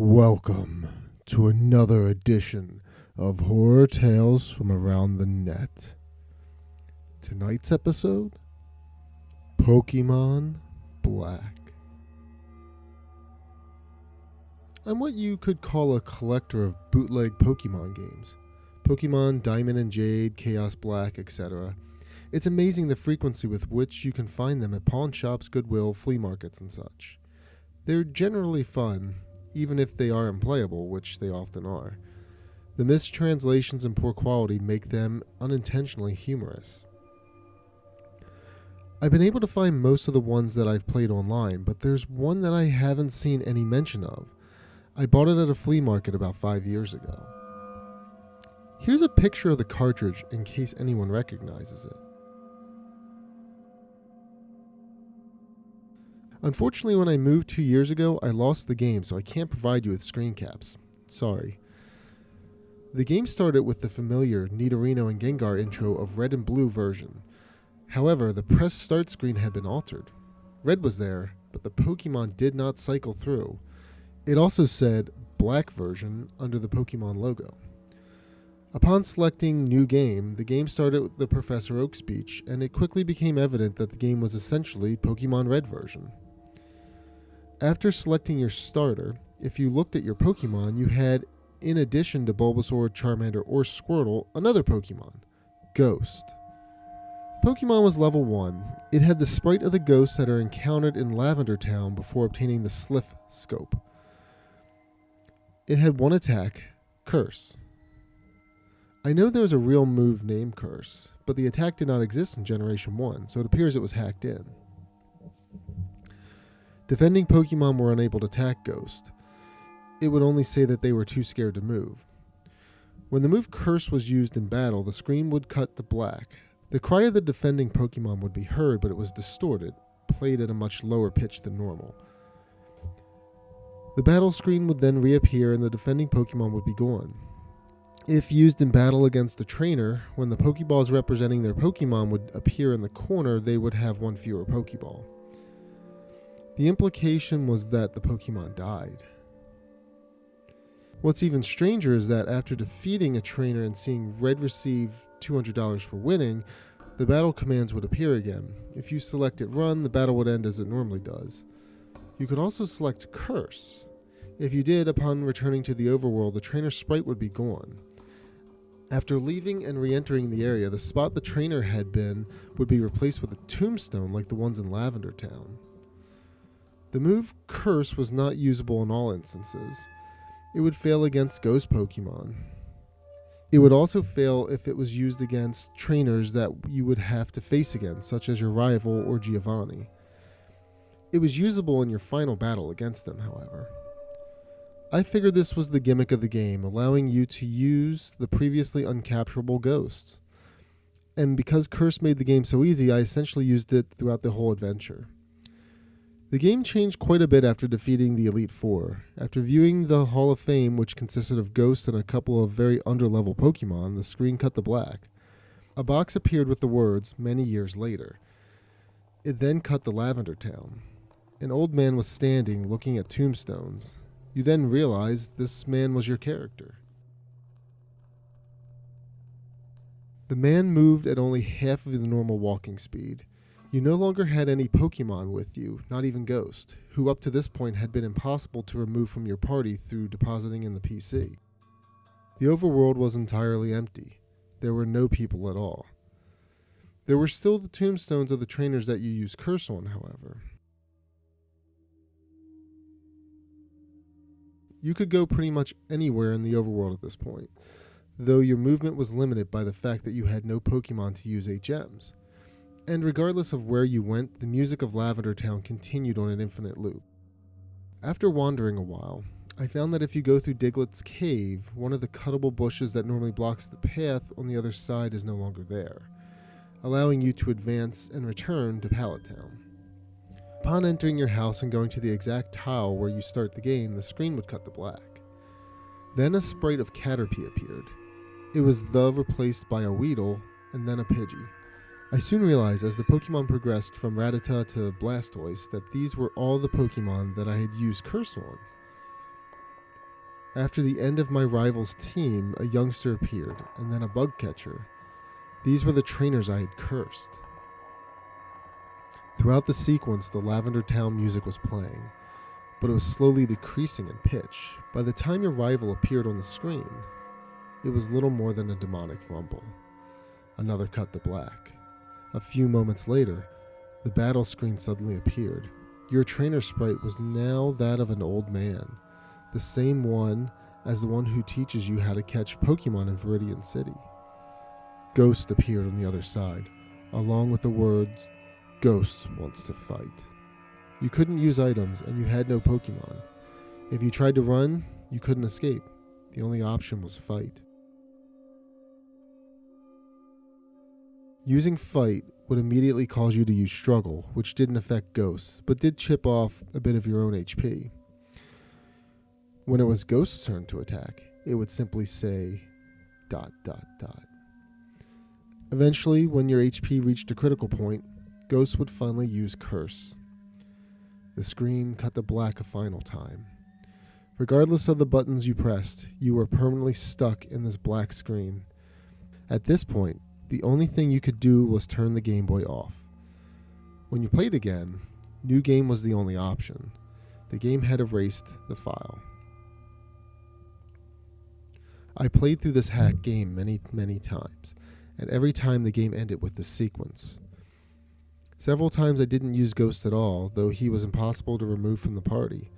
Welcome to another edition of Horror Tales from Around the Net. Tonight's episode, Pokemon Black. I'm what you could call a collector of bootleg Pokemon games. Pokemon Diamond and Jade, Chaos Black, etc. It's amazing the frequency with which you can find them at pawn shops, Goodwill, flea markets, and such. They're generally fun, even if they are unplayable, which they often are. The mistranslations and poor quality make them unintentionally humorous. I've been able to find most of the ones that I've played online, but there's one that I haven't seen any mention of. I bought it at a flea market about 5 years ago. Here's a picture of the cartridge in case anyone recognizes it. Unfortunately, when I moved 2 years ago, I lost the game, so I can't provide you with screen caps. Sorry. The game started with the familiar Nidorino and Gengar intro of Red and Blue version. However, the press start screen had been altered. Red was there, but the Pokemon did not cycle through. It also said Black version under the Pokemon logo. Upon selecting New Game, the game started with the Professor Oak speech, and it quickly became evident that the game was essentially Pokemon Red version. After selecting your starter, if you looked at your Pokemon, you had, in addition to Bulbasaur, Charmander, or Squirtle, another Pokemon, Ghost. Pokemon was level 1. It had the sprite of the ghosts that are encountered in Lavender Town before obtaining the Sliff scope. It had one attack, Curse. I know there was a real move named Curse, but the attack did not exist in Generation 1, so it appears it was hacked in. Defending Pokemon were unable to attack Ghost. It would only say that they were too scared to move. When the move Curse was used in battle, the screen would cut to black. The cry of the defending Pokemon would be heard, but it was distorted, played at a much lower pitch than normal. The battle screen would then reappear and the defending Pokemon would be gone. If used in battle against a trainer, when the Pokeballs representing their Pokemon would appear in the corner, they would have one fewer Pokeball. The implication was that the Pokemon died. What's even stranger is that after defeating a trainer and seeing Red receive $200 for winning, the battle commands would appear again. If you selected Run, the battle would end as it normally does. You could also select Curse. If you did, upon returning to the overworld, the trainer sprite would be gone. After leaving and re-entering the area, the spot the trainer had been would be replaced with a tombstone like the ones in Lavender Town. The move Curse was not usable in all instances. It would fail against ghost Pokemon. It would also fail if it was used against trainers that you would have to face again, such as your rival or Giovanni. It was usable in your final battle against them, however. I figured this was the gimmick of the game, allowing you to use the previously uncapturable ghosts. And because Curse made the game so easy, I essentially used it throughout the whole adventure. The game changed quite a bit after defeating the Elite Four. After viewing the Hall of Fame, which consisted of ghosts and a couple of very underlevel Pokemon, the screen cut to black. A box appeared with the words, "Many years later." It then cut to Lavender Town. An old man was standing, looking at tombstones. You then realized this man was your character. The man moved at only half of the normal walking speed. You no longer had any Pokemon with you, not even Ghost, who up to this point had been impossible to remove from your party through depositing in the PC. The overworld was entirely empty. There were no people at all. There were still the tombstones of the trainers that you used Curse on, however. You could go pretty much anywhere in the overworld at this point, though your movement was limited by the fact that you had no Pokemon to use HMs. And regardless of where you went, the music of Lavender Town continued on an infinite loop. After wandering a while, I found that if you go through Diglett's cave, one of the cuttable bushes that normally blocks the path on the other side is no longer there, allowing you to advance and return to Pallet Town. Upon entering your house and going to the exact tile where you start the game, the screen would cut to black. Then a sprite of Caterpie appeared. It was replaced by a Weedle and then a Pidgey. I soon realized as the Pokemon progressed from Rattata to Blastoise that these were all the Pokemon that I had used Curse on. After the end of my rival's team, a youngster appeared, and then a bug catcher. These were the trainers I had cursed. Throughout the sequence, the Lavender Town music was playing, but it was slowly decreasing in pitch. By the time your rival appeared on the screen, it was little more than a demonic rumble. Another cut to black. A few moments later, the battle screen suddenly appeared. Your trainer sprite was now that of an old man, the same one as the one who teaches you how to catch Pokemon in Viridian City. Ghost appeared on the other side, along with the words, "Ghost wants to fight." You couldn't use items, and you had no Pokemon. If you tried to run, you couldn't escape. The only option was fight. Using fight would immediately cause you to use struggle, which didn't affect ghosts, but did chip off a bit of your own HP. When it was Ghost's turn to attack, it would simply say ... Eventually, when your HP reached a critical point, Ghost would finally use Curse. The screen cut to black a final time. Regardless of the buttons you pressed, you were permanently stuck in this black screen. At this point, the only thing you could do was turn the Game Boy off. When you played again, New Game was the only option. The game had erased the file. I played through this hack game many times, and every time the game ended with this sequence. Several times I didn't use Ghost at all, though he was impossible to remove from the party.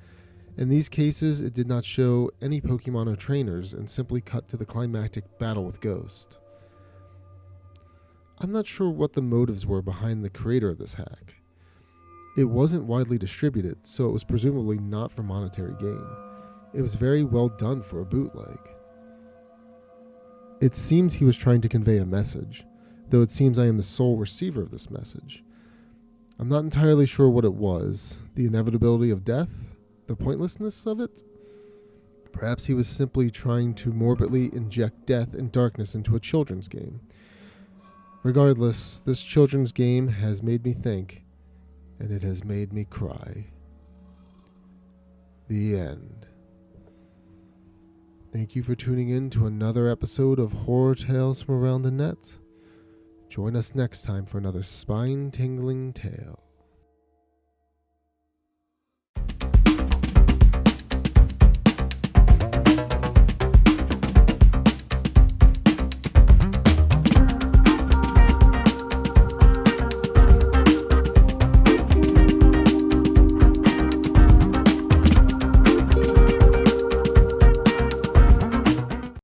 In these cases, it did not show any Pokemon or trainers and simply cut to the climactic battle with Ghost. I'm not sure what the motives were behind the creator of this hack. It wasn't widely distributed, so it was presumably not for monetary gain. It was very well done for a bootleg. It seems he was trying to convey a message, though it seems I am the sole receiver of this message. I'm not entirely sure what it was, the inevitability of death, the pointlessness of it. Perhaps he was simply trying to morbidly inject death and darkness into a children's game. Regardless, this children's game has made me think, and it has made me cry. The end. Thank you for tuning in to another episode of Horror Tales from Around the Net. Join us next time for another spine-tingling tale.